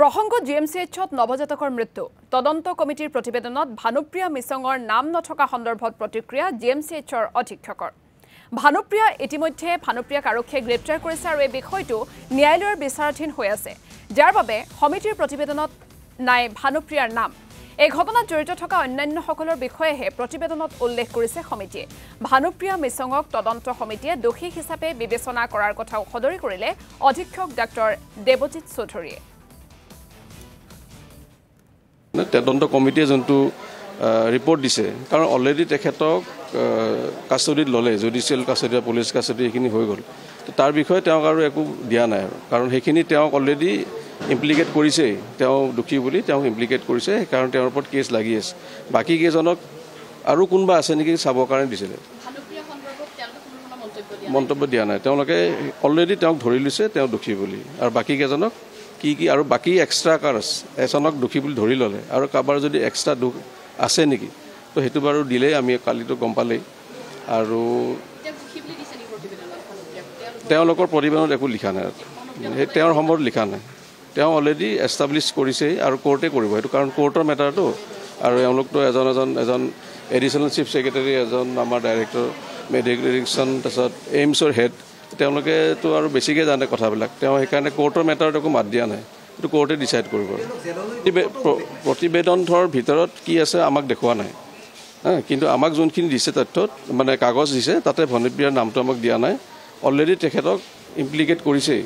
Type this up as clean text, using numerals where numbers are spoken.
প্ৰসংগ জিএমচিএইচত নৱজাতকৰ মৃত্যু তদন্ত কমিটিৰ প্ৰতিবেদনত ভানুপ্ৰিয়া মিছঙৰ নাম নথকা সন্দৰ্ভত প্ৰতিক্ৰিয়া জিএমচিএইচৰ অধীক্ষকৰ ভানুপ্ৰিয়া ইতিমধ্যে ভানুপ্ৰিয়াক আৰক্ষীয়ে গ্ৰেপ্তাৰ কৰিছে আৰু এই বিষয়টো ন্যায়ালয়ৰ বিচাৰাধীন হৈ আছে যাৰ বাবে সমিতিৰ প্ৰতিবেদনত নাই ভানুপ্ৰিয়াৰ নাম এই ঘটনাত জড়িত থকা অন্যান্য সকলৰ বিষয়েহে প্ৰতিবেদনত উল্লেখ কৰিছে সমিতিয়ে ভানুপ্ৰিয়া মিছঙক তদন্ত সমিতিয়ে দোষী হিচাপে বিবেচনা কৰাৰ কথা সদৰি কৰিলে অধীক্ষক ডক্টৰ দেৱজিৎ চৌধুৰীয়ে তদন্ত কমিটিয়ে যোনটো ৰিপৰ্ট দিছে কাৰণ অলৰেডি তেখেতক কাষ্টডিত ল'লে জুডিচিয়েল কাষ্টডি পুলিচ কাষ্টডি এইখিনি হৈ গ'ল তাৰ বিষয়ে তেওঁক আৰু একো দিয়া নাই আৰু কাৰণ সেইখিনি তেওঁক অলৰেডি ইমপ্লিকেট কৰিছে তেওঁ দুখী বুলি তেওঁক ইমপ্লিকেট কৰিছে কাৰণ তেওঁৰ ওপৰত কেছ লাগি আছে বাকী কেইজনক আৰু কোনোবা আছে নেকি চাবৰ কাৰণে দিছিলে মন্তব্য দিয়া নাই তেওঁলোকে অলৰেডি তেওঁক ধৰি লৈছে তেওঁ দুখী বুলি আৰু বাকী কেইজনক কি আৰু বাকী এক্সট্ৰা কাৰ আছে এজনক দুখী বুলি ধৰি ল'লে আৰু কাৰোবাৰ যদি এক্সট্ৰা দুখ আছে নেকি তো সেইটো বাৰু দিলেই আমি কালিতো গম পালেই আৰু তেওঁলোকৰ প্ৰতিবেদনত একো লিখা নাই সেই তেওঁৰ সময়ত লিখা নাই তেওঁ অলৰেডি এষ্টাব্লিছ কৰিছে আৰু কোৰ্টে কৰিব সেইটো কাৰণ কোৰ্টৰ মেটাৰটো আৰু এওঁলোকতো এজন এডিশ্যনেল চিফ ছেক্ৰেটাৰী এজন আমাৰ ডাইৰেক্টৰ মেডিকেল তাৰপিছত এইমছৰ হেড তেওঁলোকেতো আৰু বেছিকৈ জানে কথাবিলাক তেওঁ সেইকাৰণে কোৰ্টৰ মেটাৰত একো মাত দিয়া নাই এইটো কোৰ্টে ডিচাইড কৰিব প্ৰতিবেদনৰ ভিতৰত কি আছে আমাক দেখুওৱা নাই কিন্তু আমাক যোনখিনি দিছে তথ্যত মানে কাগজ দিছে তাতে ভানুপ্ৰিয়াৰ নামটো আমাক দিয়া নাই অলৰেডি তেখেতক ইমপ্লিকেট কৰিছেই